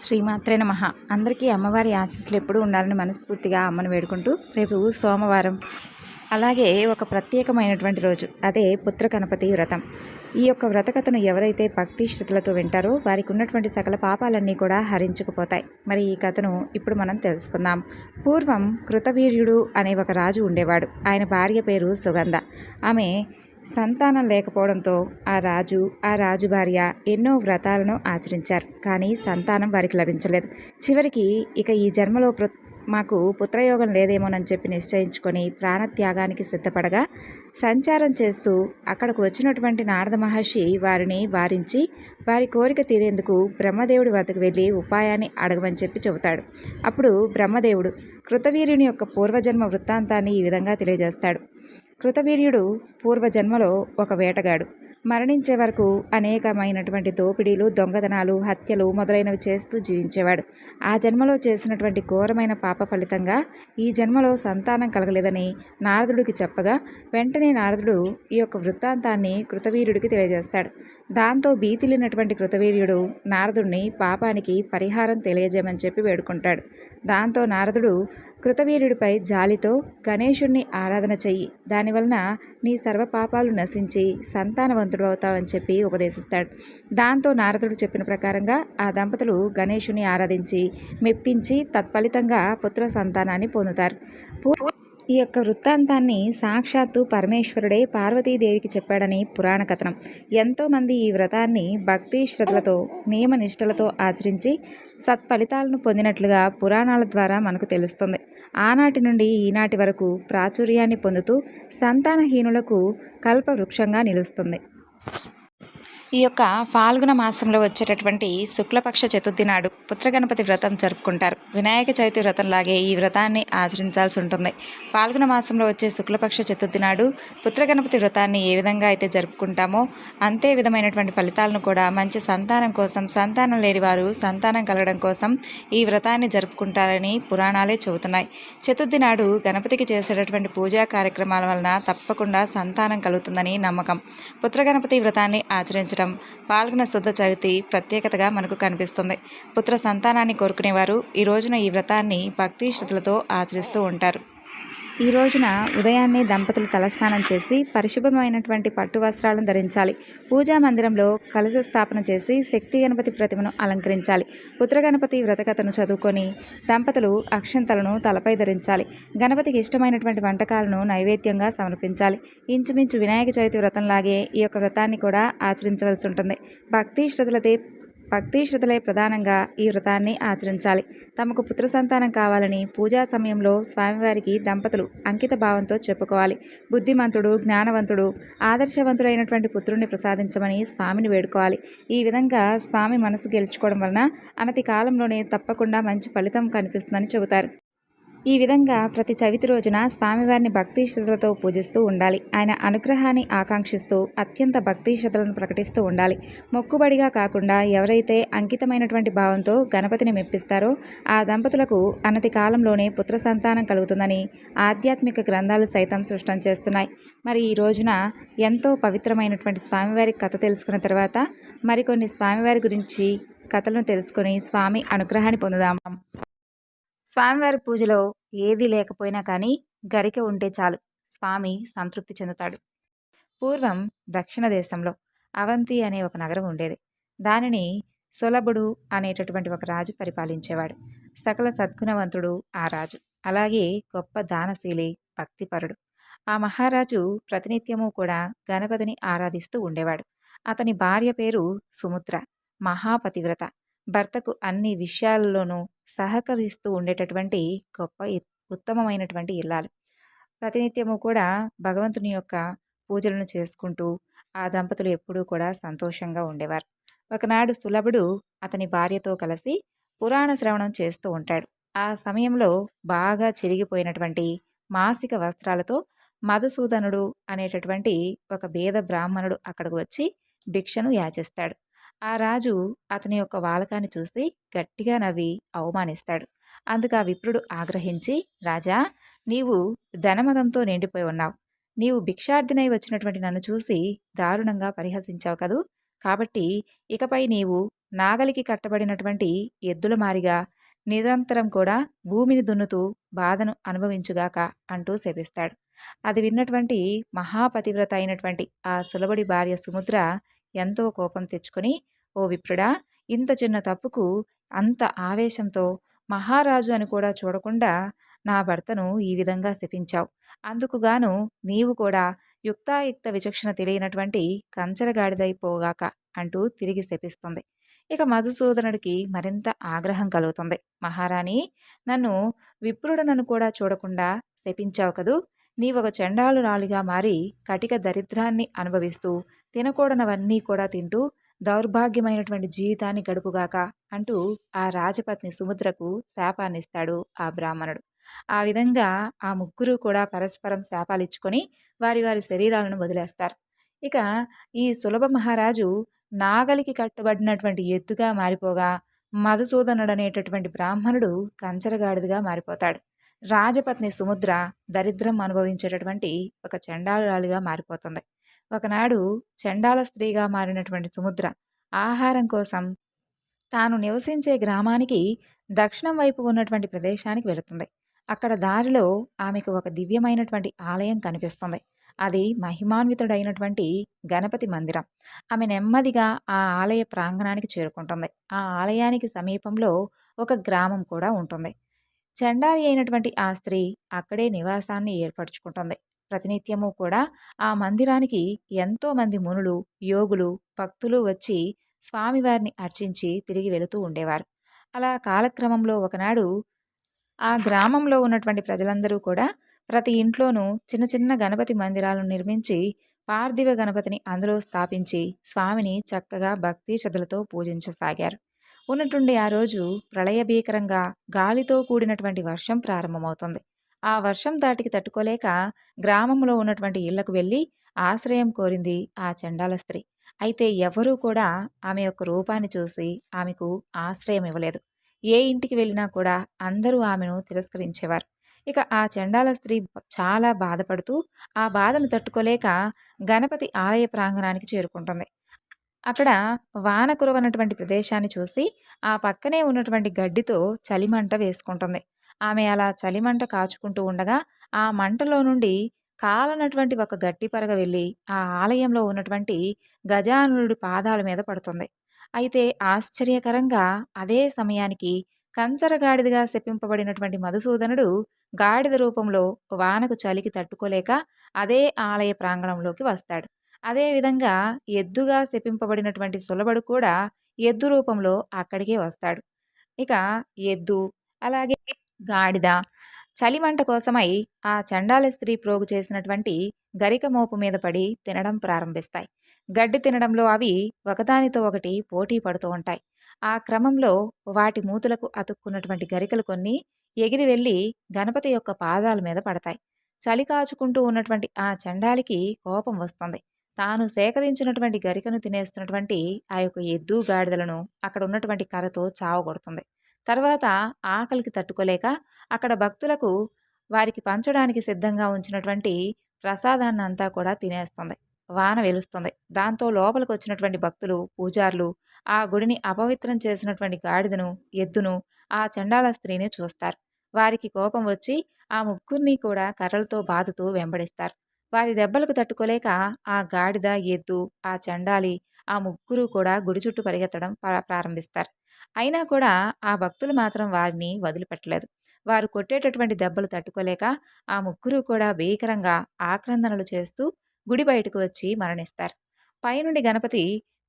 శ్రీమాత్రే నమః. అందరికీ అమ్మవారి ఆశీస్సులు ఎప్పుడూ ఉండాలని మనస్ఫూర్తిగా అమ్మను వేడుకుంటూ, రేపు సోమవారం అలాగే ఒక ప్రత్యేకమైనటువంటి రోజు, అదే పుత్ర గణపతి వ్రతం. ఈ యొక్క వ్రతకథను ఎవరైతే భక్తి శ్రద్ధలతో వింటారో వారికి ఉన్నటువంటి సకల పాపాలన్నీ కూడా హరించుకుపోతాయి. మరి ఈ కథను ఇప్పుడు మనం తెలుసుకుందాం. పూర్వం కృతవీర్యుడు అనే ఒక రాజు ఉండేవాడు. ఆయన భార్య పేరు సుగంధ. ఆమె సంతానం లేకపోవడంతో ఆ రాజు భార్య ఎన్నో వ్రతాలను ఆచరించారు. కానీ సంతానం వారికి లభించలేదు. చివరికి ఇక ఈ జన్మలో మాకు పుత్రయోగం లేదేమోనని చెప్పి నిశ్చయించుకొని ప్రాణత్యాగానికి సిద్ధపడగా, సంచారం చేస్తూ అక్కడకు వచ్చినటువంటి నారద మహర్షి వారిని వారించి వారి కోరిక తీరేందుకు బ్రహ్మదేవుడి వద్దకు వెళ్ళి ఉపాయాన్ని అడగమని చెప్పి చెబుతాడు. అప్పుడు బ్రహ్మదేవుడు కృతవీర్యుని యొక్క పూర్వజన్మ వృత్తాంతాన్ని ఈ విధంగా తెలియజేస్తాడు. కృతవీర్యుడు పూర్వజన్మలో ఒక వేటగాడు. మరణించే వరకు అనేకమైనటువంటి దోపిడీలు, దొంగతనాలు, హత్యలు మొదలైనవి చేస్తూ జీవించేవాడు. ఆ జన్మలో చేసినటువంటి ఘోరమైన పాప ఫలితంగా ఈ జన్మలో సంతానం కలగలేదని నారదుడికి చెప్పగా, వెంటనే నారదుడు ఈ యొక్క వృత్తాంతాన్ని కృతవీర్యుడికి తెలియజేస్తాడు. దాంతో భీతిలినటువంటి కృతవీర్యుడు నారదుడిని పాపానికి పరిహారం తెలియజేయమని చెప్పి వేడుకుంటాడు. దాంతో నారదుడు కృతవీర్యుడిపై జాలితో గణేశుణ్ణి ఆరాధన చెయ్యి, దానివలన నీ సర్వ పాపాలు నశించి సంతానవంతుడు అవుతావని చెప్పి ఉపదేశిస్తాడు. దాంతో నారదుడు చెప్పిన ప్రకారంగా ఆ దంపతులు గణేశుని ఆరాధించి మెప్పించి తత్ఫలితంగా పుత్ర సంతానాన్ని పొందుతారు. ఈ యొక్క వృత్తాంతాన్ని సాక్షాత్తు పరమేశ్వరుడే పార్వతీదేవికి చెప్పాడని పురాణ కథనం. ఎంతోమంది ఈ వ్రతాన్ని భక్తి శ్రద్ధలతో నియమనిష్టలతో ఆచరించి సత్ఫలితాలను పొందినట్లుగా పురాణాల ద్వారా మనకు తెలుస్తుంది. ఆనాటి నుండి ఈనాటి వరకు ప్రాచుర్యాన్ని పొందుతూ సంతానహీనులకు కల్పవృక్షంగా నిలుస్తుంది. ఈ యొక్క ఫాల్గుణ మాసంలో వచ్చేటటువంటి శుక్లపక్ష చతుర్థి నాడు పుత్రగణపతి వ్రతం జరుపుకుంటారు. వినాయక చవితి వ్రతంలాగే ఈ వ్రతాన్ని ఆచరించాల్సి ఉంటుంది. ఫాల్గుణ మాసంలో వచ్చే శుక్లపక్ష చతుర్థి నాడు పుత్రగణపతి వ్రతాన్ని ఏ విధంగా అయితే జరుపుకుంటామో అంతే విధమైనటువంటి ఫలితాలను కూడా మంచి సంతానం కోసం, సంతానం లేని వారు సంతానం కలగడం కోసం ఈ వ్రతాన్ని జరుపుకుంటారని పురాణాలే చెబుతున్నాయి. చతుర్థి నాడు గణపతికి చేసేటటువంటి పూజా కార్యక్రమాల వలన తప్పకుండా సంతానం కలుగుతుందని నమ్మకం. పుత్రగణపతి వ్రతాన్ని ఆచరించడం పాల్గొన శుద్ధ చవితి ప్రత్యేకతగా మనకు కనిపిస్తుంది. పుత్ర సంతానాన్ని కోరుకునేవారు ఈ రోజున ఈ వ్రతాన్ని భక్తి శ్రద్ధలతో ఆచరిస్తూ ఉంటారు. ఈ రోజున ఉదయాన్నే దంపతులు తలస్నానం చేసి పరిశుభ్రమైనటువంటి పట్టు వస్త్రాలను ధరించాలి. పూజా మందిరంలో కలశ స్థాపన చేసి శక్తి గణపతి ప్రతిమను అలంకరించాలి. పుత్రగణపతి వ్రతకథను చదువుకొని దంపతులు అక్షంతలను తలపై ధరించాలి. గణపతికి ఇష్టమైనటువంటి వంటకాలను నైవేద్యంగా సమర్పించాలి. ఇంచుమించు వినాయక చవితి వ్రతంలాగే ఈ యొక్క వ్రతాన్ని కూడా ఆచరించవలసి ఉంటుంది. భక్తి శ్రద్ధలే ప్రధానంగా ఈ వ్రతాన్ని ఆచరించాలి. తమకు పుత్ర సంతానం కావాలని పూజా సమయంలో స్వామివారికి దంపతులు అంకిత భావంతో చెప్పుకోవాలి. బుద్ధిమంతుడు, జ్ఞానవంతుడు, ఆదర్శవంతుడైనటువంటి పుత్రుడిని ప్రసాదించమని స్వామిని వేడుకోవాలి. ఈ విధంగా స్వామి మనసు గెలుచుకోవడం వలన అనతి కాలంలోనే తప్పకుండా మంచి ఫలితం కనిపిస్తుందని చెబుతారు. ఈ విధంగా ప్రతి చవితి రోజున స్వామివారిని భక్తి శ్రద్ధలతో పూజిస్తూ ఉండాలి. ఆయన అనుగ్రహాన్ని ఆకాంక్షిస్తూ అత్యంత భక్తి శ్రద్ధలను ప్రకటిస్తూ ఉండాలి. మొక్కుబడిగా కాకుండా ఎవరైతే అంకితమైనటువంటి భావంతో గణపతిని మెప్పిస్తారో ఆ దంపతులకు అనతి కాలంలోనే పుత్ర సంతానం కలుగుతుందని ఆధ్యాత్మిక గ్రంథాలు సైతం స్పష్టం చేస్తున్నాయి. మరి ఈ రోజున ఎంతో పవిత్రమైనటువంటి స్వామివారి కథ తెలుసుకున్న తర్వాత మరికొన్ని స్వామివారి గురించి కథలను తెలుసుకొని స్వామి అనుగ్రహాన్ని పొందుదాం. స్వామివారి పూజలో ఏది లేకపోయినా కానీ గరిక ఉంటే చాలు, స్వామి సంతృప్తి చెందుతాడు. పూర్వం దక్షిణ దేశంలో అవంతి అనే ఒక నగరం ఉండేది. దానిని సులభుడు అనేటటువంటి ఒక రాజు పరిపాలించేవాడు. సకల సద్గుణవంతుడు ఆ రాజు. అలాగే గొప్ప దానశీలి, భక్తిపరుడు. ఆ మహారాజు ప్రతినిత్యము కూడా గణపతిని ఆరాధిస్తూ ఉండేవాడు. అతని భార్య పేరు సుముద్ర, మహాపతివ్రత. భర్తకు అన్ని విషయాల్లోనూ సహకరిస్తూ ఉండేటటువంటి గొప్ప ఉత్తమమైనటువంటి ఇల్లాలు. ప్రతినిత్యము కూడా భగవంతుని యొక్క పూజలను చేసుకుంటూ ఆ దంపతులు ఎప్పుడూ కూడా సంతోషంగా ఉండేవారు. ఒకనాడు సులభుడు అతని భార్యతో కలిసి పురాణ శ్రవణం చేస్తూ ఉంటాడు. ఆ సమయంలో బాగా చిరిగిపోయినటువంటి మాసిక వస్త్రాలతో మధుసూదనుడు అనేటటువంటి ఒక బేద బ్రాహ్మణుడు అక్కడికి వచ్చి భిక్షను యాచిస్తాడు. ఆ రాజు అతని యొక్క వాలకాన్ని చూసి గట్టిగా నవ్వి అవమానిస్తాడు. అందుకు ఆ విప్రుడు ఆగ్రహించి, రాజా, నీవు ధనమదంతో నిండిపోయి ఉన్నావు. నీవు భిక్షార్థినై వచ్చినటువంటి నన్ను చూసి దారుణంగా పరిహసించావు కదూ. కాబట్టి ఇకపై నీవు నాగలికి కట్టబడినటువంటి ఎద్దుల మారిగా నిరంతరం కూడా భూమిని దున్నుతూ బాధను అనుభవించుగాక అంటూ శపిస్తాడు. అది విన్నటువంటి మహాపతివ్రత అయినటువంటి ఆ సులభుడి భార్య సుముద్ర ఎంతో కోపం తెచ్చుకొని, ఓ విప్రుడా, ఇంత చిన్న తప్పుకు అంత ఆవేశంతో మహారాజు అని కూడా చూడకుండా నా భర్తను ఈ విధంగా శపించావు. అందుకుగాను నీవు కూడా యుక్తాయుక్త విచక్షణ తెలియనటువంటి కంచరగాడిదైపోగాక అంటూ తిరిగి శపిస్తుంది. ఇక మధుసూదనుడికి మరింత ఆగ్రహం కలుగుతుంది. మహారాణి, నన్ను విప్రుడనను కూడా చూడకుండా శపించావు కదూ, నీవొక చండాలురాలిగా మారి కటిక దరిద్రాన్ని అనుభవిస్తూ తినకూడనవన్నీ కూడా తింటూ దౌర్భాగ్యమైనటువంటి జీవితాన్ని గడుపుగాక అంటూ ఆ రాజపత్ని సుముద్రకు శాపాన్నిస్తాడు ఆ బ్రాహ్మణుడు. ఆ విధంగా ఆ ముగ్గురు కూడా పరస్పరం శాపాలిచ్చుకొని వారి వారి శరీరాలను వదిలేస్తారు. ఇక ఈ సులభ మహారాజు నాగలికి కట్టబడినటువంటి ఎద్దుగా మారిపోగా, మధుసూదనుడనేటటువంటి బ్రాహ్మణుడు కంచరగాడిదిగా మారిపోతాడు. రాజపత్ని సుముద్ర దరిద్రం అనుభవించేటటువంటి ఒక చండాలురాలిగా మారిపోతుంది. ఒకనాడు చండాల స్త్రీగా మారినటువంటి సుముద్ర ఆహారం కోసం తాను నివసించే గ్రామానికి దక్షిణం వైపు ఉన్నటువంటి ప్రదేశానికి వెళుతుంది. అక్కడ దారిలో ఆమెకు ఒక దివ్యమైనటువంటి ఆలయం కనిపిస్తుంది. అది మహిమాన్వితుడైనటువంటి గణపతి మందిరం. ఆమె నెమ్మదిగా ఆ ఆలయ ప్రాంగణానికి చేరుకుంటుంది. ఆ ఆలయానికి సమీపంలో ఒక గ్రామం కూడా ఉంటుంది. చండారి అయినటువంటి ఆ స్త్రీ అక్కడే నివాసాన్ని ఏర్పరచుకుంటుంది. ప్రతినిత్యము కూడా ఆ మందిరానికి ఎంతో మంది మునులు, యోగులు, భక్తులు వచ్చి స్వామివారిని అర్చించి తిరిగి వెళుతూ ఉండేవారు. అలా కాలక్రమంలో ఒకనాడు ఆ గ్రామంలో ఉన్నటువంటి ప్రజలందరూ కూడా ప్రతి ఇంట్లోనూ చిన్న చిన్న గణపతి మందిరాలను నిర్మించి పార్థివ గణపతిని అందులో స్థాపించి స్వామిని చక్కగా భక్తి శ్రద్ధలతో పూజించసాగారు. ఉన్నట్టుండి ఆ రోజు ప్రళయభీకరంగా గాలితో కూడినటువంటి వర్షం ప్రారంభమవుతుంది. ఆ వర్షం దాటికి తట్టుకోలేక గ్రామంలో ఉన్నటువంటి ఇళ్లకు వెళ్ళి ఆశ్రయం కోరింది ఆ చండాల స్త్రీ. అయితే ఎవరూ కూడా ఆమె యొక్క రూపాన్ని చూసి ఆమెకు ఆశ్రయం ఇవ్వలేదు. ఏ ఇంటికి వెళ్ళినా కూడా అందరూ ఆమెను తిరస్కరించేవారు. ఇక ఆ చండాల స్త్రీ చాలా బాధపడుతూ ఆ బాధను తట్టుకోలేక గణపతి ఆలయ ప్రాంగణానికి చేరుకుంటుంది. అక్కడ వాన కురవనటువంటి ప్రదేశాన్ని చూసి ఆ పక్కనే ఉన్నటువంటి గడ్డితో చలిమంట వేసుకుంటుంది. ఆమె అలా చలిమంట కాచుకుంటూ ఉండగా ఆ మంటలో నుండి కాలనటువంటి ఒక గట్టి పరగ వెళ్ళి ఆ ఆలయంలో ఉన్నటువంటి గజానుడి పాదాల మీద పడుతుంది. అయితే ఆశ్చర్యకరంగా అదే సమయానికి కంచరగాడిదిగా శపింపబడినటువంటి మధుసూదనుడు గాడిద రూపంలో వానకు చలికి తట్టుకోలేక అదే ఆలయ ప్రాంగణంలోకి వస్తాడు. అదేవిధంగా ఎద్దుగా శపింపబడినటువంటి సులభుడు కూడా ఎద్దు రూపంలో అక్కడికే వస్తాడు. ఇక ఎద్దు అలాగే గాడిద చలిమంట కోసమై ఆ చండాల స్త్రీ ప్రోగు చేసినటువంటి గరిక మోపు మీద పడి తినడం ప్రారంభిస్తాయి. గడ్డి తినడంలో అవి ఒకదానితో ఒకటి పోటీ పడుతూ ఉంటాయి. ఆ క్రమంలో వాటి మూతులకు అతుక్కున్నటువంటి గరికలు కొన్ని ఎగిరి వెళ్ళి గణపతి యొక్క పాదాల మీద పడతాయి. చలి కాచుకుంటూ ఉన్నటువంటి ఆ చండాలికి కోపం వస్తుంది. తాను సేకరించినటువంటి గరికను తినేస్తున్నటువంటి ఆ యొక్క ఎద్దు గాడిదలను అక్కడ ఉన్నటువంటి కర్రతో చావగొడుతుంది. తర్వాత ఆకలికి తట్టుకోలేక అక్కడ భక్తులకు వారికి పంచడానికి సిద్ధంగా ఉంచినటువంటి ప్రసాదాన్ని అంతా కూడా తినేస్తుంది. వాన వెలుస్తుంది. దాంతో లోపలికి వచ్చినటువంటి భక్తులు, పూజారులు ఆ గుడిని అపవిత్రం చేసినటువంటి గాడిదను, ఎద్దును, ఆ చండాల స్త్రీని చూస్తారు. వారికి కోపం వచ్చి ఆ ముగ్గురిని కూడా కర్రలతో బాదుతూ వెంబడిస్తారు. వారి దెబ్బలకు తట్టుకోలేక ఆ గాడిద, ఎద్దు, ఆ చండాలి ఆ ముగ్గురు కూడా గుడి చుట్టూ పరిగెత్తడం ప్రారంభిస్తారు. అయినా కూడా ఆ భక్తులు మాత్రం వారిని వదిలిపెట్టలేదు. వారు కొట్టేటటువంటి దెబ్బలు తట్టుకోలేక ఆ ముగ్గురు కూడా భీకరంగా ఆక్రందనలు చేస్తూ గుడి బయటకు వచ్చి మరణిస్తారు. పైనుండి గణపతి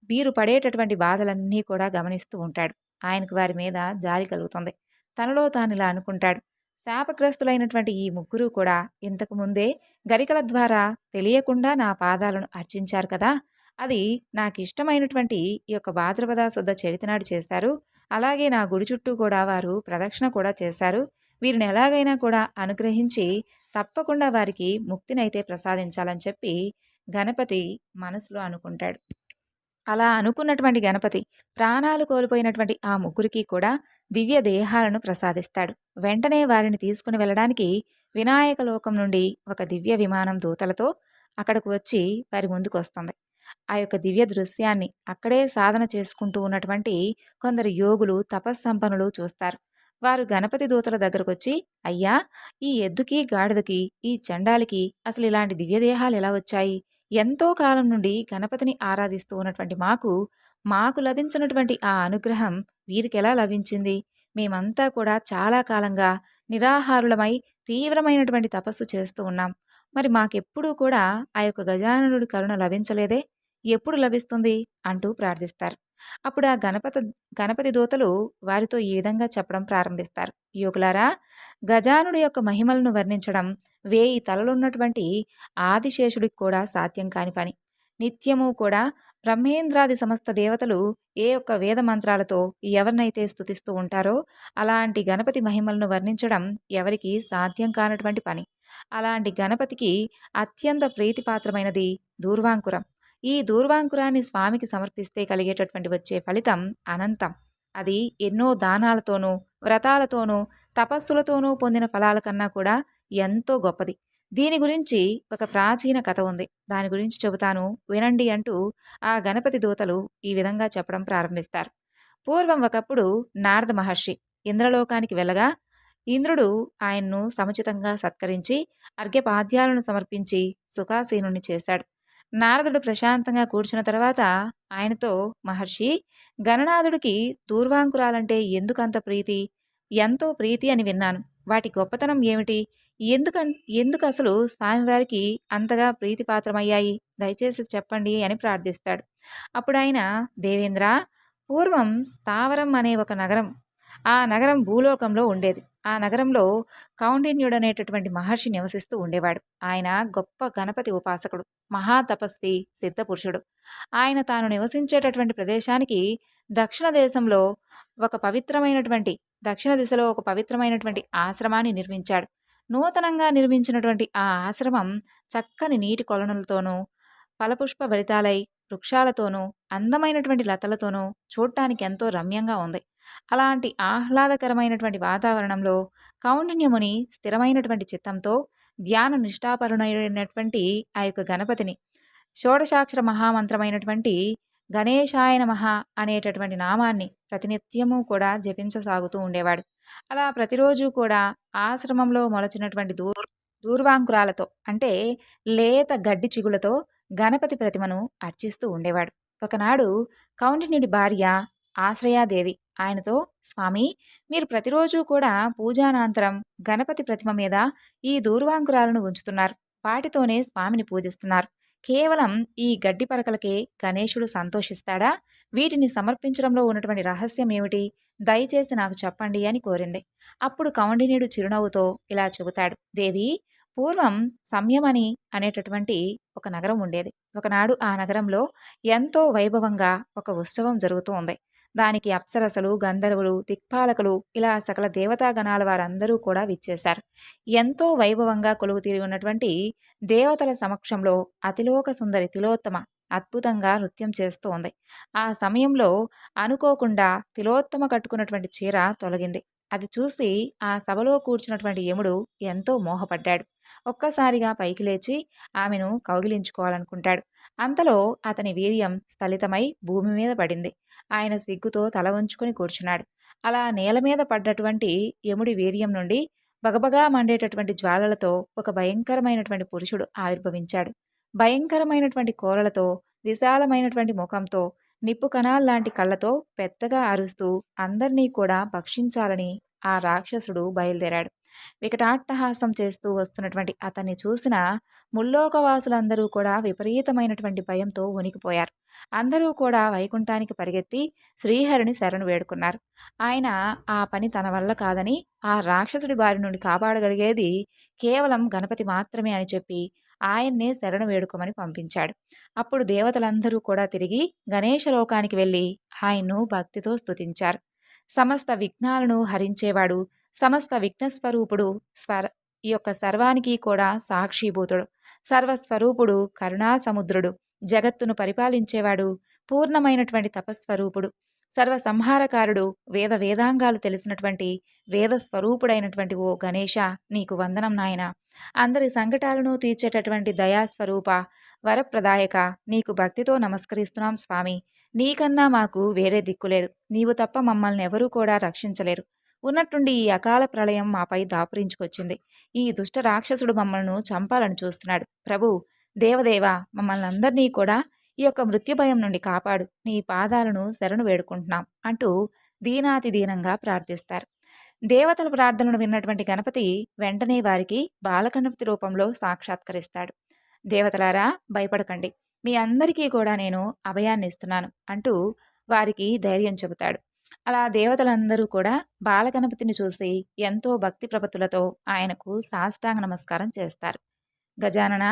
వీరు పడేటటువంటి బాధలన్నీ కూడా గమనిస్తూ ఉంటాడు. ఆయనకు వారి మీద జాలి కలుగుతుంది. తనలో తాను ఇలా అనుకుంటాడు, శాపగ్రస్తులైనటువంటి ఈ ముగ్గురు కూడా ఇంతకు ముందే గరికల ద్వారా తెలియకుండా నా పాదాలను అర్చించారు కదా, అది నాకు ఇష్టమైనటువంటి ఈ యొక్క భాద్రపద శుద్ధ చవితినాడు చేశారు. అలాగే నా గుడి చుట్టూ కూడా వారు ప్రదక్షిణ కూడా చేశారు. వీరిని ఎలాగైనా కూడా అనుగ్రహించి తప్పకుండా వారికి ముక్తినైతే ప్రసాదించాలని చెప్పి గణపతి మనసులో అనుకుంటాడు. అలా అనుకున్నటువంటి గణపతి ప్రాణాలు కోల్పోయినటువంటి ఆ ముగ్గురికి కూడా దివ్య దేహాలను ప్రసాదిస్తాడు. వెంటనే వారిని తీసుకుని వెళ్ళడానికి వినాయక లోకం నుండి ఒక దివ్య విమానం దూతలతో అక్కడకు వచ్చి వారి ముందుకు వస్తుంది. ఆ యొక్క దివ్య దృశ్యాన్ని అక్కడే సాధన చేసుకుంటూ ఉన్నటువంటి కొందరు యోగులు, తపస్సంపన్నులు చూస్తారు. వారు గణపతి దూతల దగ్గరకొచ్చి, "అయ్యా! ఈ ఎద్దుకి, గాడిదకి, ఈ చండాలికి అసలు ఇలాంటి దివ్యదేహాలు ఎలా వచ్చాయి? ఎంతో కాలం నుండి గణపతిని ఆరాధిస్తూ ఉన్నటువంటి మాకు లభించినటువంటి ఆ అనుగ్రహం వీరికెలా లభించింది? మేమంతా కూడా చాలా కాలంగా నిరాహారులమై తీవ్రమైనటువంటి తపస్సు చేస్తూ ఉన్నాం. మరి మాకెప్పుడూ కూడా ఆ యొక్క గజాననుడి కరుణ లభించలేదే? ఎప్పుడు లభిస్తుంది?" అంటూ ప్రార్థిస్తారు. అప్పుడు ఆ గణపతి దూతలు వారితో ఈ విధంగా చెప్పడం ప్రారంభిస్తారు. యోగులారా, గజానుడి యొక్క మహిమలను వర్ణించడం 1000 తలలున్నటువంటి ఆదిశేషుడికి కూడా సాధ్యం కాని పని. నిత్యము కూడా బ్రహ్మేంద్రాది సమస్త దేవతలు ఏ ఒక్క వేద మంత్రాలతో ఎవరినైతే స్తుతిస్తూ ఉంటారో అలాంటి గణపతి మహిమలను వర్ణించడం ఎవరికీ సాధ్యం కానటువంటి పని. అలాంటి గణపతికి అత్యంత ప్రీతిపాత్రమైనది దూర్వాంకురం. ఈ దూర్వాంకురాన్ని స్వామికి సమర్పిస్తే కలిగేటటువంటి వచ్చే ఫలితం అనంతం. అది ఎన్నో దానాలతోనూ, వ్రతాలతోనూ, తపస్సులతోనూ పొందిన ఫలాల కన్నా కూడా ఎంతో గొప్పది. దీని గురించి ఒక ప్రాచీన కథ ఉంది. దాని గురించి చెబుతాను వినండి అంటూ ఆ గణపతి దూతలు ఈ విధంగా చెప్పడం ప్రారంభిస్తారు. పూర్వం ఒకప్పుడు నారద మహర్షి ఇంద్రలోకానికి వెళ్ళగా ఇంద్రుడు ఆయన్ను సముచితంగా సత్కరించి అర్ఘ్యపాద్యాలను సమర్పించి సుఖాసీనుణ్ణి చేశాడు. నారదుడు ప్రశాంతంగా కూర్చున్న తర్వాత ఆయనతో, "మహర్షి, గణనాథుడికి దూర్వాంకురాలంటే ఎందుకంత ప్రీతి? ఎంతో ప్రీతి అని విన్నాను. వాటి గొప్పతనం ఏమిటి? ఎందుకన్ ఎందుకసలు స్వామివారికి అంతగా ప్రీతిపాత్రమయ్యాయి? దయచేసి చెప్పండి" అని ప్రార్థిస్తాడు. అప్పుడాయన, "దేవేంద్ర, పూర్వం స్థావరం అనే ఒక నగరం, ఆ నగరం భూలోకంలో ఉండేది. ఆ నగరంలో కౌండిన్యుడనేటటువంటి మహర్షి నివసిస్తూ ఉండేవాడు. ఆయన గొప్ప గణపతి ఉపాసకుడు, మహాతపస్వి, సిద్ధపురుషుడు. ఆయన తాను నివసించేటటువంటి ప్రదేశానికి దక్షిణ దేశంలో ఒక పవిత్రమైనటువంటి దక్షిణ దిశలో ఒక పవిత్రమైనటువంటి ఆశ్రమాన్ని నిర్మించాడు. నూతనంగా నిర్మించినటువంటి ఆ ఆశ్రమం చక్కని నీటి కొలనులతోనూ, ఫలపుష్ప భరితాలై వృక్షాలతోనూ, అందమైనటువంటి లతలతోనూ చూడటానికి ఎంతో రమ్యంగా ఉంది. అలాంటి ఆహ్లాదకరమైనటువంటి వాతావరణంలో కౌండిన్యముని స్థిరమైనటువంటి చిత్తంతో ధ్యాన నిష్ఠాపరుడైనటువంటి ఆ యొక్క గణపతిని షోడశాక్షర మహామంత్రమైనటువంటి గణేశాయ నమః అనేటటువంటి నామాన్ని ప్రతినిత్యము కూడా జపించసాగుతూ ఉండేవాడు. అలా ప్రతిరోజు కూడా ఆశ్రమంలో మొలచినటువంటి దూర్వాంకురాలతో, అంటే లేత గడ్డి చిగులతో గణపతి ప్రతిమను అర్చిస్తూ ఉండేవాడు. ఒకనాడు కౌండిన్యుడి భార్య ఆశ్రయాదేవి ఆయనతో, "స్వామి, మీరు ప్రతిరోజు కూడా పూజానంతరం గణపతి ప్రతిమ మీద ఈ దూర్వాంకురాలను ఉంచుతున్నారు. వాటితోనే స్వామిని పూజిస్తున్నారు. కేవలం ఈ గడ్డి పరకలకే గణేశుడు సంతోషిస్తాడా? వీటిని సమర్పించడంలో ఉన్నటువంటి రహస్యం ఏమిటి? దయచేసి నాకు చెప్పండి" అని కోరింది. అప్పుడు కౌండిన్యుడు చిరునవ్వుతో ఇలా చెబుతాడు, "దేవి, పూర్వం సంయమని అనేటటువంటి ఒక నగరం ఉండేది. ఒకనాడు ఆ నగరంలో ఎంతో వైభవంగా ఒక ఉత్సవం జరుగుతూ ఉంది. దానికి అప్సరసలు, గంధర్వులు, దిక్పాలకులు, ఇలా సకల దేవతాగణాల వారందరూ కూడా విచ్చేశారు. ఎంతో వైభవంగా కొలువుతీరి ఉన్నటువంటి దేవతల సమక్షంలో అతిలోక సుందరి తిలోత్తమ అద్భుతంగా నృత్యం చేస్తూ ఉంది. ఆ సమయంలో అనుకోకుండా తిలోత్తమ కట్టుకున్నటువంటి చీర తొలగింది. అది చూసి ఆ సభలో కూర్చున్నటువంటి యముడు ఎంతో మోహపడ్డాడు. ఒక్కసారిగా పైకి లేచి ఆమెను కౌగిలించుకోవాలనుకుంటాడు. అంతలో అతని వీర్యం స్థలితమై భూమి మీద పడింది. ఆయన సిగ్గుతో తల వంచుకొని కూర్చున్నాడు. అలా నేల మీద పడ్డటువంటి యముడి వీర్యం నుండి బగబగా మండేటటువంటి జ్వాలలతో ఒక భయంకరమైనటువంటి పురుషుడు ఆవిర్భవించాడు. భయంకరమైనటువంటి కోరలతో, విశాలమైనటువంటి ముఖంతో, నిప్పు కణాల్లాంటి కళ్ళతో పెద్దగా అరుస్తూ అందర్నీ కూడా భక్షించాలని ఆ రాక్షసుడు బయలుదేరాడు. వికటాట్టహాసం చేస్తూ వస్తున్నటువంటి అతన్ని చూసిన ముల్లోకవాసులందరూ కూడా విపరీతమైనటువంటి భయంతో వణికిపోయారు. అందరూ కూడా వైకుంఠానికి పరిగెత్తి శ్రీహరిని శరణు వేడుకున్నారు. ఆయన ఆ పని తన వల్ల కాదని, ఆ రాక్షసుడి బారి నుండి కాపాడగలిగేది కేవలం గణపతి మాత్రమే అని చెప్పి ఆయన్నే శరణు వేడుకోమని పంపించాడు. అప్పుడు దేవతలందరూ కూడా తిరిగి గణేశ లోకానికి వెళ్ళి ఆయన్ను భక్తితో స్తుతించారు. సమస్త విఘ్నాలను హరించేవాడు, సమస్త విఘ్నస్వరూపుడు, ఈ యొక్క సర్వానికి కూడా సాక్షిభూతుడు, సర్వస్వరూపుడు, కరుణా సముద్రుడు, జగత్తును పరిపాలించేవాడు, పూర్ణమైనటువంటి తపస్వరూపుడు, సర్వసంహారకారుడు, వేద వేదాంగాలు తెలిసినటువంటి వేద స్వరూపుడైనటువంటి ఓ గణేశ, నీకు వందనం నాయన. అందరి సంకటాలను తీర్చేటటువంటి దయాస్వరూప, వరప్రదాయక, నీకు భక్తితో నమస్కరిస్తున్నాం స్వామి. నీకన్నా మాకు వేరే దిక్కులేదు. నీవు తప్ప మమ్మల్ని ఎవరూ కూడా రక్షించలేరు. ఉన్నట్టుండి ఈ అకాల ప్రళయం మాపై దాపురించుకొచ్చింది. ఈ దుష్ట రాక్షసుడు మమ్మల్ని చంపాలని చూస్తున్నాడు. ప్రభు, దేవదేవ, మమ్మల్ని అందరినీ కూడా ఈ యొక్క మృత్యుభయం నుండి కాపాడు. నీ పాదాలను శరణు వేడుకుంటున్నాం అంటూ దీనాతి దీనంగా ప్రార్థిస్తారు. దేవతల ప్రార్థనను విన్నటువంటి గణపతి వెంటనే వారికి బాలగణపతి రూపంలో సాక్షాత్కరిస్తాడు. దేవతలారా, భయపడకండి, మీ అందరికీ కూడా నేను అభయాన్ని ఇస్తున్నాను అంటూ వారికి ధైర్యం చెబుతాడు. అలా దేవతలందరూ కూడా బాలగణపతిని చూసి ఎంతో భక్తి ప్రపత్తులతో ఆయనకు సాష్టాంగ నమస్కారం చేస్తారు. గజానన,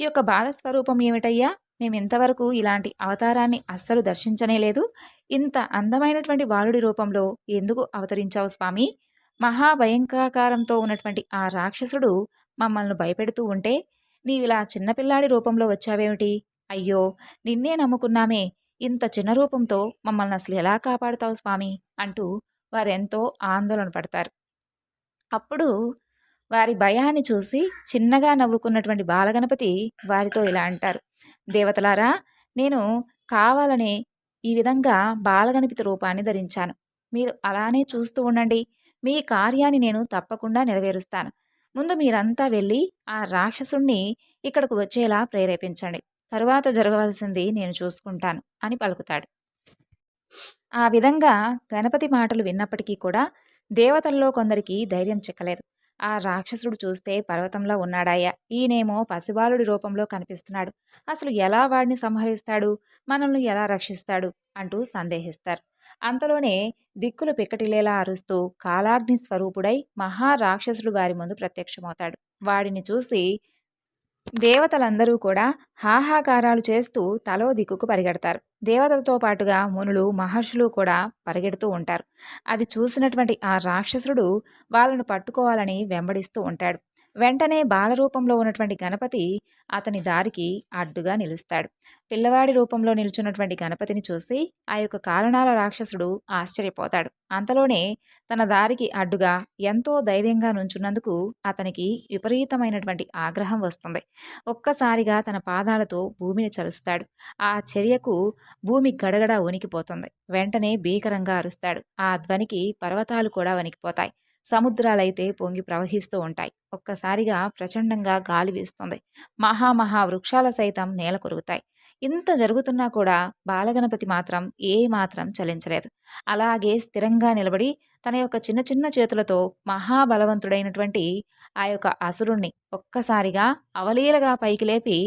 ఈ యొక్క బాలస్వరూపం ఏమిటయ్యా? మేమింతవరకు ఇలాంటి అవతారాన్ని అస్సలు దర్శించనే లేదు. ఇంత అందమైనటువంటి బాలుడి రూపంలో ఎందుకు అవతరించావు స్వామి? మహాభయంకరాకారంతో ఉన్నటువంటి ఆ రాక్షసుడు మమ్మల్ని భయపెడుతూ ఉంటే నీవిలా చిన్నపిల్లాడి రూపంలో వచ్చావేమిటి? అయ్యో, నిన్నే నమ్ముకున్నామే, ఇంత చిన్న రూపంతో మమ్మల్ని అసలు ఎలా కాపాడుతావు స్వామి అంటూ వారెంతో ఆందోళన పడతారు. అప్పుడు వారి భయాన్ని చూసి చిన్నగా నవ్వుకున్నటువంటి బాలగణపతి వారితో ఇలా అంటారు. దేవతలారా, నేను కావాలనే ఈ విధంగా బాలగణపతి రూపాన్ని ధరించాను. మీరు అలానే చూస్తూ ఉండండి. మీ కార్యాన్ని నేను తప్పకుండా నెరవేరుస్తాను. ముందు మీరంతా వెళ్ళి ఆ రాక్షసుణ్ణి ఇక్కడకు వచ్చేలా ప్రేరేపించండి. తరువాత జరగవలసింది నేను చూసుకుంటాను అని పలుకుతాడు. ఆ విధంగా గణపతి మాటలు విన్నప్పటికీ కూడా దేవతల్లో కొందరికి ధైర్యం చిక్కలేదు. ఆ రాక్షసుడు చూస్తే పర్వతంలో ఉన్నాడాయా, ఈయనేమో పసిబాలుడి రూపంలో కనిపిస్తున్నాడు, అసలు ఎలా వాడిని సంహరిస్తాడు, మనల్ని ఎలా రక్షిస్తాడు అంటూ సందేహిస్తారు. అంతలోనే దిక్కులు పిక్కటిలేలా అరుస్తూ కాలాగ్ని స్వరూపుడై మహారాక్షసుడు వారి ముందు ప్రత్యక్షమవుతాడు. వాడిని చూసి దేవతలందరూ కూడా హాహాకారాలు చేస్తూ తలో దిక్కుకు పరిగెడతారు. దేవతలతో పాటుగా మునులు, మహర్షులు కూడా పరిగెడుతూ ఉంటారు. అది చూసినటువంటి ఆ రాక్షసుడు వాళ్ళను పట్టుకోవాలని వెంబడిస్తూ ఉంటాడు. వెంటనే బాలరూపంలో ఉన్నటువంటి గణపతి అతని దారికి అడ్డుగా నిలుస్తాడు. పిల్లవాడి రూపంలో నిలుచున్నటువంటి గణపతిని చూసి ఆ యొక్క కారణాల రాక్షసుడు ఆశ్చర్యపోతాడు. అంతలోనే తన దారికి అడ్డుగా ఎంతో ధైర్యంగా నుంచున్నందుకు అతనికి విపరీతమైనటువంటి ఆగ్రహం వస్తుంది. ఒక్కసారిగా తన పాదాలతో భూమిని చలుస్తాడు. ఆ చర్యకు భూమి గడగడ వణికిపోతుంది. వెంటనే భీకరంగా అరుస్తాడు. ఆ ధ్వనికి పర్వతాలు కూడా వణికిపోతాయి. సముద్రాలైతే పొంగి ప్రవహిస్తూ ఉంటాయి. ఒక్కసారిగా ప్రచండంగా గాలి వీస్తుంది. మహా వృక్షాల సైతం నేల కొరుగుతాయి. ఇంత జరుగుతున్నా కూడా బాలగణపతి మాత్రం ఏ మాత్రం చలించలేదు. అలాగే స్థిరంగా నిలబడి తన యొక్క చిన్న చిన్న చేతులతో మహాబలవంతుడైనటువంటి ఆ యొక్క అసురుణ్ణి ఒక్కసారిగా అవలీలగా పైకి లేపి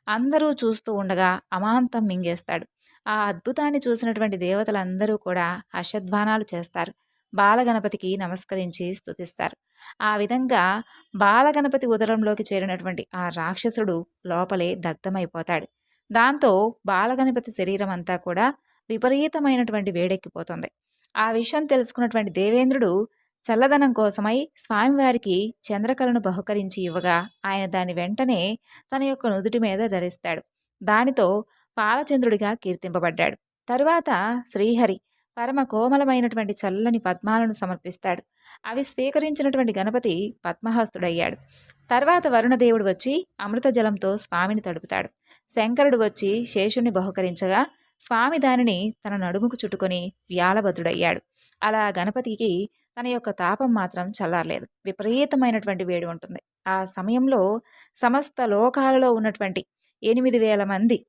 అందరూ చూస్తూ ఉండగా అమాంతం మింగేస్తాడు. ఆ అద్భుతాన్ని చూసినటువంటి దేవతలందరూ కూడా హర్షధ్వానాలు చేస్తారు. బాలగణపతికి నమస్కరించి స్తుతిస్తారు. ఆ విధంగా బాలగణపతి ఉదరంలోకి చేరినటువంటి ఆ రాక్షసుడు లోపలే దగ్ధమైపోతాడు. దాంతో బాలగణపతి శరీరం అంతా కూడా విపరీతమైనటువంటి వేడెక్కిపోతుంది. ఆ విషయం తెలుసుకున్నటువంటి దేవేంద్రుడు చల్లదనం కోసమై స్వామివారికి చంద్రకళను బహుకరించి ఇవ్వగా ఆయన దాని వెంటనే తన యొక్క నుదుటి మీద ధరిస్తాడు. దానితో పాలచంద్రుడిగా కీర్తింపబడ్డాడు. తరువాత శ్రీహరి పరమ కోమలమైనటువంటి చల్లని పద్మాలను సమర్పిస్తాడు. అవి స్వీకరించినటువంటి గణపతి పద్మహస్తుడయ్యాడు. తర్వాత వరుణదేవుడు వచ్చి అమృత జలంతో స్వామిని తడుపుతాడు. శంకరుడు వచ్చి శేషుణ్ణి బహుకరించగా స్వామి దానిని తన నడుముకు చుట్టుకొని వ్యాళభద్రుడయ్యాడు. అలా గణపతికి తన యొక్క తాపం మాత్రం చల్లారలేదు. విపరీతమైనటువంటి వేడి ఉంటుంది. ఆ సమయంలో సమస్త లోకాలలో ఉన్నటువంటి 8,000 మంది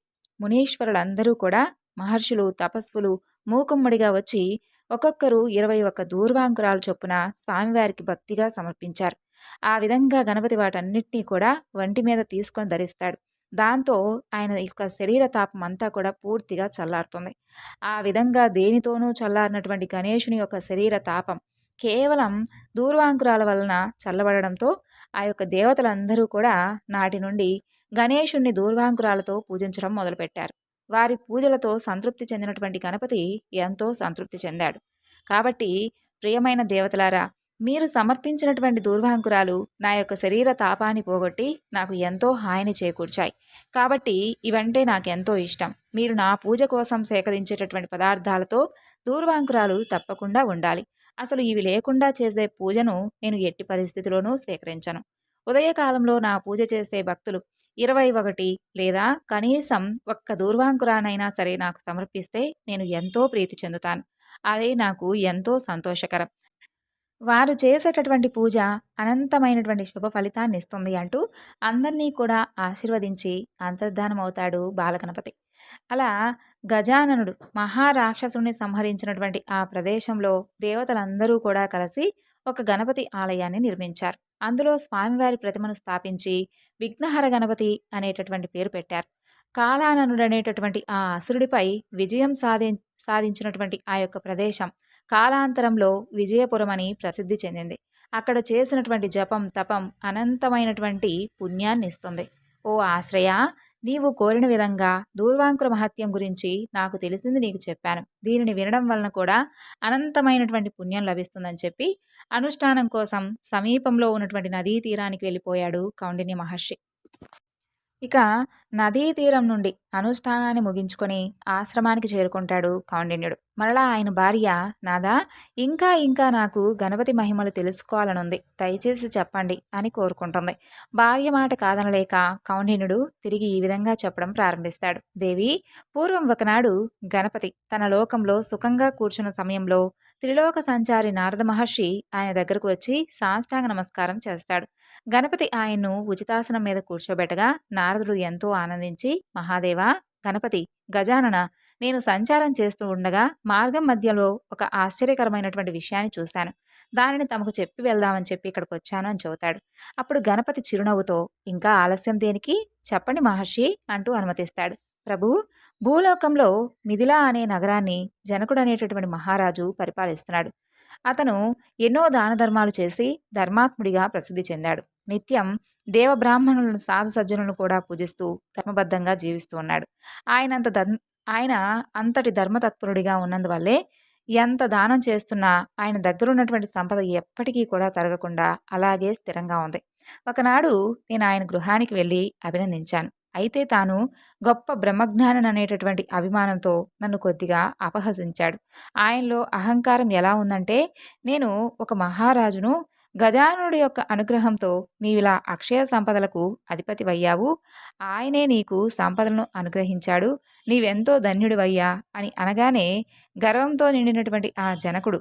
మునీశ్వరులందరూ కూడా మహర్షులు, తపస్సులు మూకుమ్మడిగా వచ్చి ఒక్కొక్కరు 21 దూర్వాంకురాలు చొప్పున స్వామివారికి భక్తిగా సమర్పించారు. ఆ విధంగా గణపతి వాటన్నిటినీ కూడా వంటి మీద తీసుకొని ధరిస్తాడు. దాంతో ఆయన యొక్క శరీర తాపం అంతా కూడా పూర్తిగా చల్లారుతుంది. ఆ విధంగా దేనితోనూ చల్లారినటువంటి గణేశుని యొక్క శరీర తాపం కేవలం దూర్వాంకురాల వలన చల్లబడడంతో ఆ యొక్క దేవతలందరూ కూడా నాటి నుండి గణేశుణ్ణి దూర్వాంకురాలతో పూజించడం మొదలుపెట్టారు. వారి పూజలతో సంతృప్తి చెందినటువంటి గణపతి ఎంతో సంతృప్తి చెందాడు. కాబట్టి ప్రియమైన దేవతలారా, మీరు సమర్పించినటువంటి దూర్వాంకురాలు నా యొక్క శరీర తాపాన్ని పోగొట్టి నాకు ఎంతో హాయిని చేకూర్చాయి. కాబట్టి ఇవంటే నాకెంతో ఇష్టం. మీరు నా పూజ కోసం సేకరించేటటువంటి పదార్థాలతో దూర్వాంకురాలు తప్పకుండా ఉండాలి. అసలు ఇవి లేకుండా చేసే పూజను నేను ఎట్టి పరిస్థితిలోనూ స్వీకరించను. ఉదయకాలంలో నా పూజ చేసే భక్తులు 21 లేదా కనీసం ఒక్క దూర్వాంకురానైనా సరే నాకు సమర్పిస్తే నేను ఎంతో ప్రీతి చెందుతాను. అది నాకు ఎంతో సంతోషకరం. వారు చేసేటటువంటి పూజ అనంతమైనటువంటి శుభ ఫలితాన్నిస్తుంది అంటూ అందరినీ కూడా ఆశీర్వదించి అంతర్ధానమవుతాడు బాలగణపతి. అలా గజాననుడు మహారాక్షసుని సంహరించినటువంటి ఆ ప్రదేశంలో దేవతలందరూ కూడా కలిసి ఒక గణపతి ఆలయాన్ని నిర్మించారు. అందులో స్వామివారి ప్రతిమను స్థాపించి విఘ్నహర గణపతి అనేటటువంటి పేరు పెట్టారు. కాలాననుడు అనేటటువంటి ఆ అసురుడిపై విజయం సాధించినటువంటి ఆ యొక్క ప్రదేశం కాలాంతరంలో విజయపురం అని ప్రసిద్ధి చెందింది. అక్కడ చేసినటువంటి జపం తపం అనంతమైనటువంటి పుణ్యాన్ని ఇస్తుంది. ఓ ఆశ్రయ, నీవు కోరిన విధంగా దూర్వాంకుర మహత్యం గురించి నాకు తెలిసింది నీకు చెప్పాను. దీనిని వినడం వలన కూడా అనంతమైనటువంటి పుణ్యం లభిస్తుందని చెప్పి అనుష్ఠానం కోసం సమీపంలో ఉన్నటువంటి నదీ తీరానికి వెళ్ళిపోయాడు కౌండిన్య మహర్షి. ఇక నదీ తీరం నుండి అనుష్ఠానాన్ని ముగించుకొని ఆశ్రమానికి చేరుకుంటాడు కౌండిన్యుడు. మరలా ఆయన భార్య, నాదా, ఇంకా ఇంకా నాకు గణపతి మహిమలు తెలుసుకోవాలనుంది, దయచేసి చెప్పండి అని కోరుకుంటుంది. భార్య మాట కాదనలేక కౌండిన్యుడు తిరిగి ఈ విధంగా చెప్పడం ప్రారంభిస్తాడు. దేవి, పూర్వం ఒకనాడు గణపతి తన లోకంలో సుఖంగా కూర్చున్న సమయంలో త్రిలోక సంచారి నారద మహర్షి ఆయన దగ్గరకు వచ్చి సాష్టాంగ నమస్కారం చేస్తాడు. గణపతి ఆయన్ను ఉచితాసనం మీద కూర్చోబెట్టగా నారదుడు ఎంతో ఆనందించి, మహాదేవా, గణపతి, గజానన, నేను సంచారం చేస్తూ ఉండగా మార్గం మధ్యలో ఒక ఆశ్చర్యకరమైనటువంటి విషయాన్ని చూశాను. దానిని తమకు చెప్పి వెళ్దామని చెప్పి ఇక్కడికి వచ్చాను అని చెబుతాడు. అప్పుడు గణపతి చిరునవ్వుతో, ఇంకా ఆలస్యం దేనికి, చెప్పండి మహర్షి అంటూ అనుమతిస్తాడు. ప్రభు, భూలోకంలో మిథిలా అనే నగరాన్ని జనకుడు అనేటటువంటి మహారాజు పరిపాలిస్తున్నాడు. అతను ఎన్నో దాన ధర్మాలు చేసి ధర్మాత్ముడిగా ప్రసిద్ధి చెందాడు. నిత్యం దేవబ్రాహ్మణులను సాధు సజ్జనులను కూడా పూజిస్తూ ధర్మబద్ధంగా జీవిస్తూ ఉన్నాడు. ఆయన అంతటి ధర్మతత్పరుడిగా ఉన్నందువల్లే ఎంత దానం చేస్తున్నా ఆయన దగ్గరున్నటువంటి సంపద ఎప్పటికీ కూడా తరగకుండా అలాగే స్థిరంగా ఉంది. ఒకనాడు నేను ఆయన గృహానికి వెళ్ళి అభినందించాను. అయితే తాను గొప్ప బ్రహ్మజ్ఞానం అనేటటువంటి అభిమానంతో నన్ను కొద్దిగా అపహసించాడు. ఆయనలో అహంకారం ఎలా ఉందంటే, నేను ఒక మహారాజును, గజానుడి యొక్క అనుగ్రహంతో నీవిలా అక్షయ సంపదలకు అధిపతివయ్యావు, ఆయనే నీకు సంపదలను అనుగ్రహించాడు, నీవెంతో ధన్యుడివయ్యా అని అనగానే గర్వంతో నిండినటువంటి ఆ జనకుడు,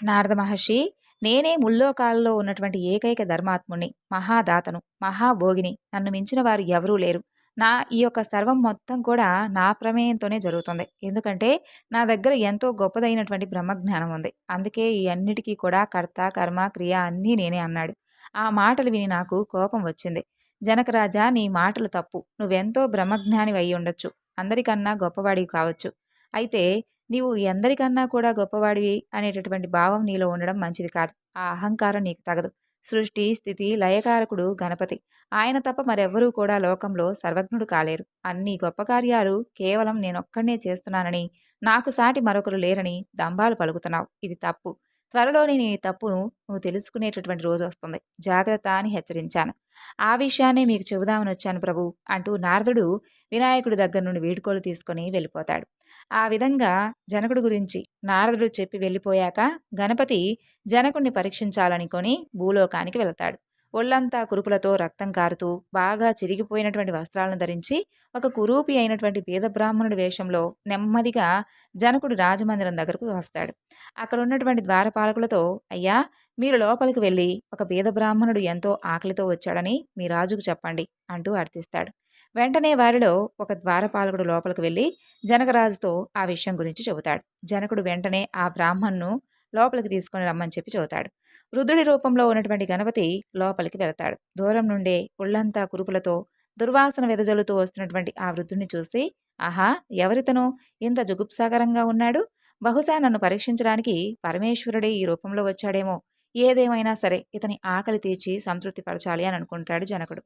నారద మహర్షి, నేనే ముల్లోకాలలో ఉన్నటువంటి ఏకైక ధర్మాత్ముణ్ణి, మహాదాతను, మహాభోగిని, నన్ను మించిన వారు ఎవరూ లేరు. నా ఈ యొక్క సర్వం మొత్తం కూడా నా ప్రమేయంతోనే జరుగుతుంది. ఎందుకంటే నా దగ్గర ఎంతో గొప్పదైనటువంటి బ్రహ్మజ్ఞానం ఉంది. అందుకే ఈ అన్నిటికీ కూడా కర్త, కర్మ, క్రియ అన్నీ నేనే అన్నాడు. ఆ మాటలు విని నాకు కోపం వచ్చింది. జనకరాజా, నీ మాటలు తప్పు. నువ్వెంతో బ్రహ్మజ్ఞానివి అయి ఉండొచ్చు, అందరికన్నా గొప్పవాడివి కావచ్చు. అయితే నీవు ఎందరికన్నా కూడా గొప్పవాడివి అనేటటువంటి భావం నీలో ఉండడం మంచిది కాదు. ఆ అహంకారం నీకు తగదు. సృష్టి, స్థితి, లయకారకుడు గణపతి. ఆయన తప్ప మరెవ్వరూ కూడా లోకంలో సర్వజ్ఞుడు కాలేరు. అన్ని గొప్ప కార్యాలు కేవలం నేనొక్కడే చేస్తున్నానని, నాకు సాటి మరొకరు లేరని దంభాలు పలుకుతున్నావు. ఇది తప్పు. త్వరలోనే నీ తప్పును నువ్వు తెలుసుకునేటటువంటి రోజు వస్తుంది. జాగ్రత్త అని హెచ్చరించాను. ఆ విషయాన్నే మీకు చెబుదామని వచ్చాను ప్రభు అంటూ నారదుడు వినాయకుడి దగ్గర నుండి వీడ్కోలు తీసుకొని వెళ్ళిపోతాడు. ఆ విధంగా జనకుడి గురించి నారదుడు చెప్పి వెళ్ళిపోయాక గణపతి జనకుడిని పరీక్షించాలనుకొని భూలోకానికి వెళతాడు. ఒళ్ళంతా కురుపులతో రక్తం కారుతూ బాగా చిరిగిపోయినటువంటి వస్త్రాలను ధరించి ఒక కురూపి అయినటువంటి పేద బ్రాహ్మణుడి వేషంలో నెమ్మదిగా జనకుడు రాజమందిరం దగ్గరకు వస్తాడు. అక్కడ ఉన్నటువంటి ద్వారపాలకులతో, అయ్యా, మీరు లోపలికి వెళ్ళి ఒక పేద బ్రాహ్మణుడు ఎంతో ఆకలితో వచ్చాడని మీ రాజుకు చెప్పండి అంటూ అర్థిస్తాడు. వెంటనే వారిలో ఒక ద్వారపాలకుడు లోపలికి వెళ్ళి జనకరాజుతో ఆ విషయం గురించి చెబుతాడు. జనకుడు వెంటనే ఆ బ్రాహ్మణ్ను లోపలికి తీసుకొని రమ్మని చెప్పి చెబుతాడు. రుద్రుడి రూపంలో ఉన్నటువంటి గణపతి లోపలికి వెళతాడు. దూరం నుండే ఒళ్ళంతా కురుపులతో దుర్వాసన వెదజల్లుతూ వస్తున్నటువంటి ఆ వృద్ధుడిని చూసి, ఆహా, ఎవరితను ఇంత జుగుప్సాకరంగా ఉన్నాడు? బహుశా నన్ను పరీక్షించడానికి పరమేశ్వరుడే ఈ రూపంలో వచ్చాడేమో. ఏదేమైనా సరే ఇతని ఆకలి తీర్చి సంతృప్తి పరచాలి అని అనుకుంటాడు జనకుడు.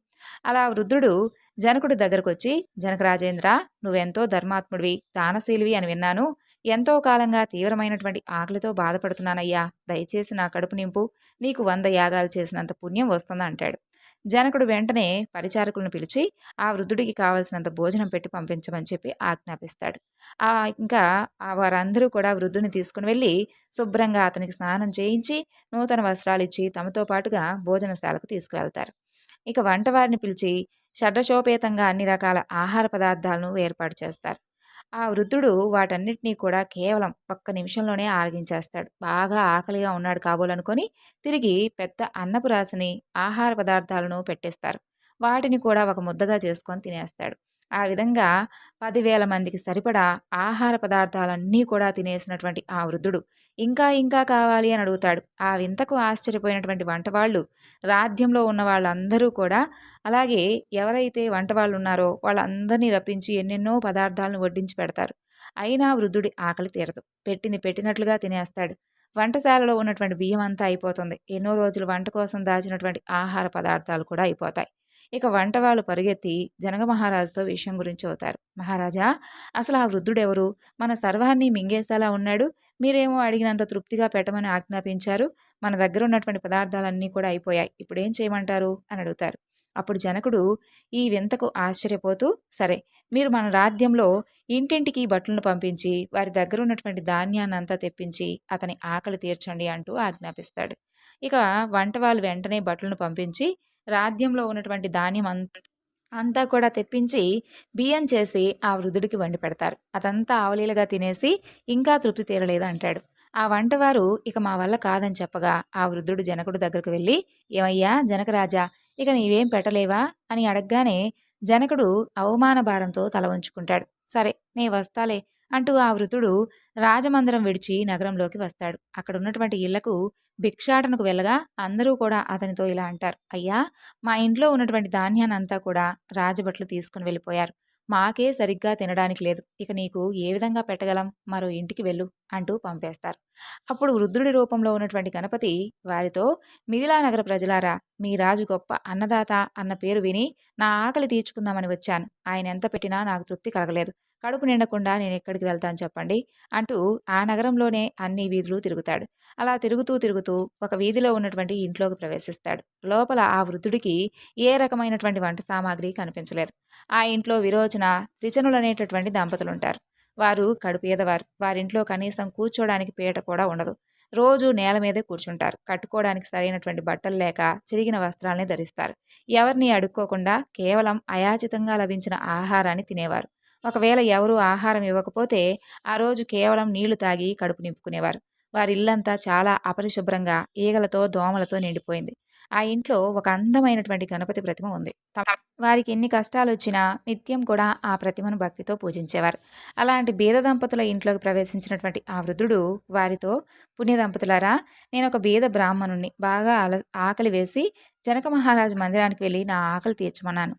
అలా వృద్ధుడు జనకుడి దగ్గరకు వచ్చి, జనకరాజేంద్ర, నువ్వెంతో ధర్మాత్ముడివి, దానశీలివి అని విన్నాను. ఎంతో కాలంగా తీవ్రమైనటువంటి ఆకలితో బాధపడుతున్నానయ్యా, దయచేసి నా కడుపు నింపు, నీకు 100 యాగాలు చేసినంత పుణ్యం వస్తుంది అంటాడు. జనకుడు వెంటనే పరిచారకులను పిలిచి ఆ వృద్ధుడికి కావలసినంత భోజనం పెట్టి పంపించమని చెప్పి ఆజ్ఞాపిస్తాడు. ఆ ఇంకా వారందరూ కూడా వృద్ధుని తీసుకుని వెళ్ళి శుభ్రంగా అతనికి స్నానం చేయించి నూతన వస్త్రాలు ఇచ్చి తమతో పాటుగా భోజనశాలకు తీసుకువెళ్తారు. ఇక వంటవారిని పిలిచి షడ్రశోపేతంగా అన్ని రకాల ఆహార పదార్థాలను ఏర్పాటు చేస్తారు. ఆ వృద్ధుడు వాటన్నిటినీ కూడా కేవలం ఒక్క నిమిషంలోనే ఆరగించేస్తాడు. బాగా ఆకలిగా ఉన్నాడు కాబోలనుకొని తిరిగి పెద్ద అన్నపు రాశిని ఆహార పదార్థాలను పెట్టేస్తారు. వాటిని కూడా ఒక ముద్దగా చేసుకొని తినేస్తాడు. ఆ విధంగా 10,000 మందికి సరిపడా ఆహార పదార్థాలన్నీ కూడా తినేసినటువంటి ఆ వృద్ధుడు ఇంకా ఇంకా కావాలి అని అడుగుతాడు. ఆ వింతకు ఆశ్చర్యపోయినటువంటి వంటవాళ్ళు, రాజ్యంలో ఉన్న వాళ్ళందరూ కూడా, అలాగే ఎవరైతే వంటవాళ్ళు ఉన్నారో వాళ్ళందరినీ రప్పించి ఎన్నెన్నో పదార్థాలను వడ్డించి పెడతారు. అయినా వృద్ధుడి ఆకలి తీరదు. పెట్టింది పెట్టినట్లుగా తినేస్తాడు. వంటశాలలో ఉన్నటువంటి బియ్యం అంతా అయిపోతుంది. ఎన్నో రోజులు వంట కోసం దాచినటువంటి ఆహార పదార్థాలు కూడా అయిపోతాయి. ఇక వంటవాళ్ళు పరుగెత్తి జనక మహారాజుతో విషయం గురించి అవుతారు. మహారాజా, అసలు ఆ వృద్ధుడెవరు? మన సర్వాన్ని మింగేసేలా ఉన్నాడు. మీరేమో అడిగినంత తృప్తిగా పెట్టమని ఆజ్ఞాపించారు. మన దగ్గర ఉన్నటువంటి పదార్థాలన్నీ కూడా అయిపోయాయి. ఇప్పుడేం చేయమంటారు అని అడుగుతారు. అప్పుడు జనకుడు ఈ వింతకు ఆశ్చర్యపోతూ, సరే, మీరు మన రాజ్యంలో ఇంటింటికి బట్టలను పంపించి వారి దగ్గర ఉన్నటువంటి ధాన్యాన్నంతా తెప్పించి అతని ఆకలి తీర్చండి అంటూ ఆజ్ఞాపిస్తాడు. ఇక వంట వాళ్ళు వెంటనే బట్టలను పంపించి రాజ్యంలో ఉన్నటువంటి ధాన్యం అంతా కూడా తెప్పించి బియ్యం చేసి ఆ వృద్ధుడికి వండి పెడతారు. అదంతా ఆవలీలగా తినేసి ఇంకా తృప్తి తీరలేదు అంటాడు. ఆ వంటవారు ఇక మా వల్ల కాదని చెప్పగా ఆ వృద్ధుడు జనకుడు దగ్గరకు వెళ్ళి, ఏమయ్యా జనకరాజా, ఇక నీవేం పెట్టలేవా అని అడగగానే జనకుడు అవమాన భారంతో తల వంచుకుంటాడు. సరే, నే వస్తాలే అంటూ ఆ వృద్ధుడు రాజమందిరం విడిచి నగరంలోకి వస్తాడు. అక్కడ ఉన్నటువంటి ఇళ్లకు భిక్షాటనకు వెళ్ళగా అందరూ కూడా అతనితో ఇలా అంటారు, అయ్యా, మా ఇంట్లో ఉన్నటువంటి ధాన్యాన్నంతా కూడా రాజభట్లు తీసుకుని వెళ్ళిపోయారు. మాకే సరిగ్గా తినడానికి లేదు. ఇక నీకు ఏ విధంగా పెట్టగలం? మరో ఇంటికి వెళ్ళు అంటూ పంపేస్తారు. అప్పుడు వృద్ధుడి రూపంలో ఉన్నటువంటి గణపతి వారితో, మిథిలా నగర ప్రజలారా, మీ రాజు గొప్ప అన్నదాత అన్న పేరు విని నా ఆకలి తీర్చుకుందామని వచ్చాను. ఆయన ఎంత పెట్టినా నాకు తృప్తి కలగలేదు. కడుపు నిండకుండా నేను ఎక్కడికి వెళ్తాను చెప్పండి అంటూ ఆ నగరంలోనే అన్ని వీధులు తిరుగుతాడు. అలా తిరుగుతూ తిరుగుతూ ఒక వీధిలో ఉన్నటువంటి ఇంట్లోకి ప్రవేశిస్తాడు. లోపల ఆ వృద్ధుడికి ఏ రకమైనటువంటి వంట సామాగ్రి కనిపించలేదు. ఆ ఇంట్లో విరోచన, త్రిచనులనేటటువంటి దంపతులుంటారు. వారు కడుపేదవారు. వారింట్లో కనీసం కూర్చోడానికి పీట కూడా ఉండదు. రోజు నేల మీదే కూర్చుంటారు. కట్టుకోవడానికి సరైనటువంటి బట్టలు లేక చిరిగిన వస్త్రాలని ధరిస్తారు. ఎవరిని అడుక్కోకుండా కేవలం అయాచితంగా లభించిన ఆహారాన్ని తినేవారు. ఒకవేళ ఎవరూ ఆహారం ఇవ్వకపోతే ఆ రోజు కేవలం నీళ్లు తాగి కడుపు నింపుకునేవారు. వారి ఇల్లంతా చాలా అపరిశుభ్రంగా ఈగలతో దోమలతో నిండిపోయింది. ఆ ఇంట్లో ఒక అందమైనటువంటి గణపతి ప్రతిమ ఉంది. వారికి ఎన్ని కష్టాలు వచ్చినా నిత్యం కూడా ఆ ప్రతిమను భక్తితో పూజించేవారు. అలాంటి బీద దంపతుల ఇంట్లోకి ప్రవేశించినటువంటి ఆ వృద్ధుడు వారితో, పుణ్య దంపతులారా, నేను ఒక బీద బ్రాహ్మణుణ్ణి. బాగా ఆకలి వేసి జనక మహారాజు మందిరానికి వెళ్ళి నా ఆకలి తీర్చమన్నాను.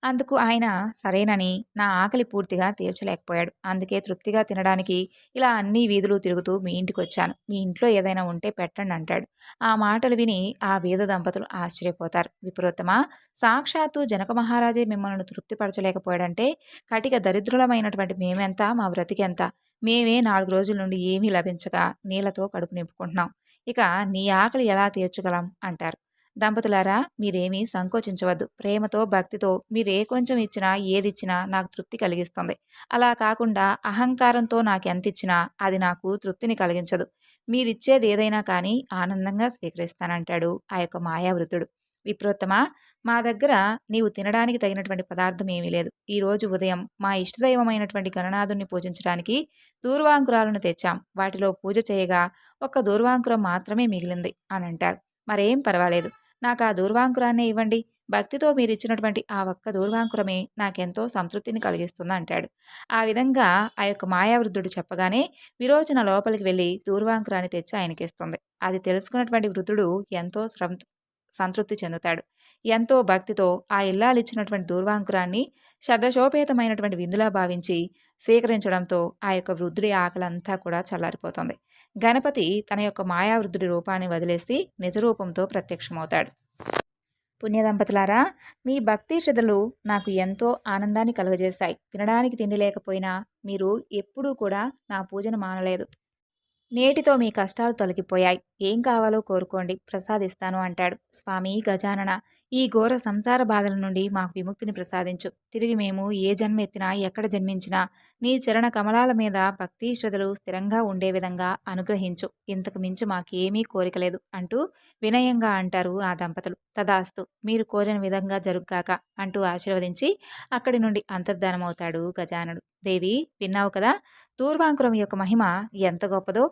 అందుకు ఆయన సరేనని నా ఆకలి పూర్తిగా తీర్చలేకపోయాడు. అందుకే తృప్తిగా తినడానికి ఇలా అన్ని వీధులు తిరుగుతూ మీ ఇంటికొచ్చాను. మీ ఇంట్లో ఏదైనా ఉంటే పెట్టండి అంటాడు. ఆ మాటలు విని ఆ బీద దంపతులు ఆశ్చర్యపోతారు. విపరీతమా, సాక్షాత్తు జనక మహారాజే మిమ్మల్ని తృప్తిపరచలేకపోయాడంటే కటిక దరిద్రులమైనటువంటి మేమెంత, మా బ్రతికెంత? మేమే 4 రోజుల నుండి ఏమీ లభించక నీళ్లతో కడుపు నింపుకుంటున్నాం. ఇక నీ ఆకలి ఎలా తీర్చగలం అంటారు. దంపతులారా, మీరేమీ సంకోచించవద్దు. ప్రేమతో, భక్తితో మీరే కొంచెం ఇచ్చినా, ఏదిచ్చినా నాకు తృప్తి కలిగిస్తుంది. అలా కాకుండా అహంకారంతో నాకెంతిచ్చినా అది నాకు తృప్తిని కలిగించదు. మీరిచ్చేది ఏదైనా కానీ ఆనందంగా స్వీకరిస్తానంటాడు ఆ యొక్క మాయావృతుడు. విప్రోత్తమా, మా దగ్గర నీవు తినడానికి తగినటువంటి పదార్థం ఏమీ లేదు. ఈ రోజు ఉదయం మా ఇష్టదైవమైనటువంటి గణనాథుణ్ణి పూజించడానికి దూర్వాంకురాలను తెచ్చాం. వాటిలో పూజ చేయగా ఒక్క దూర్వాంకురం మాత్రమే మిగిలింది అని అంటారు. మరేం పర్వాలేదు, నాకు ఆ దూర్వాంకురాన్నే ఇవ్వండి. భక్తితో మీరిచ్చినటువంటి ఆ ఒక్క దూర్వాంకురమే నాకెంతో సంతృప్తిని కలిగిస్తుంది అంటాడు. ఆ విధంగా ఆ యొక్క మాయావృద్ధుడు చెప్పగానే విరోచన లోపలికి వెళ్ళి దూర్వాంకురాన్ని తెచ్చి ఆయనకిస్తుంది. అది తెలుసుకున్నటువంటి వృద్ధుడు ఎంతో సంతృప్తి చెందుతాడు. ఎంతో భక్తితో ఆ ఇల్లాలిచ్చినటువంటి దూర్వాంకురాన్ని షడ్రశోపేతమైనటువంటి విందులా భావించి స్వీకరించడంతో ఆ యొక్క వృద్ధుడి ఆకలంతా కూడా చల్లారిపోతుంది. గణపతి తన యొక్క మాయావృద్ధుడి రూపాన్ని వదిలేసి నిజరూపంతో ప్రత్యక్షమవుతాడు. పుణ్యదంపతులారా, మీ భక్తి శ్రద్ధలు నాకు ఎంతో ఆనందాన్ని కలుగజేస్తాయి. తినడానికి తిండి లేకపోయినా మీరు ఎప్పుడూ కూడా నా పూజను మానలేదు. నేటితో మీ కష్టాలు తొలగిపోయాయి. ఏం కావాలో కోరుకోండి, ప్రసాదిస్తాను అంటాడు. స్వామి గజానన, ఈ ఘోర సంసార బాధల నుండి మాకు విముక్తిని ప్రసాదించు. తిరిగి మేము ఏ జన్మ ఎత్తినా, ఎక్కడ జన్మించినా నీ చరణ కమలాల మీద భక్తి శ్రద్ధలు స్థిరంగా ఉండే విధంగా అనుగ్రహించు. ఇంతకు మించి మాకేమీ కోరిక లేదు అంటూ వినయంగా అంటారు ఆ దంపతులు. తదాస్తు, మీరు కోరిన విధంగా జరుగ్గాక అంటూ ఆశీర్వదించి అక్కడి నుండి అంతర్ధానమవుతాడు గజాననుడు. దేవి, విన్నావు కదా, దూర్వాంకురం యొక్క మహిమ ఎంత గొప్పదో.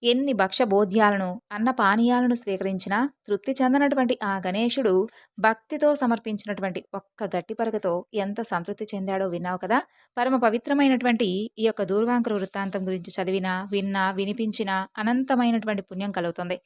ఎన్ని భక్ష్యభోజ్యాలను అన్నపానీయాలను స్వీకరించినా తృప్తి చెందనటువంటి ఆ గణేశుడు భక్తితో సమర్పించినటువంటి ఒక్క గట్టి పరకతో ఎంత సంతృప్తి చెందాడో విన్నావు కదా. పరమ పవిత్రమైనటువంటి ఈ యొక్క దూర్వాంకుర వృత్తాంతం గురించి చదివినా, విన్నా, వినిపించినా అనంతమైనటువంటి పుణ్యం కలుగుతుంది.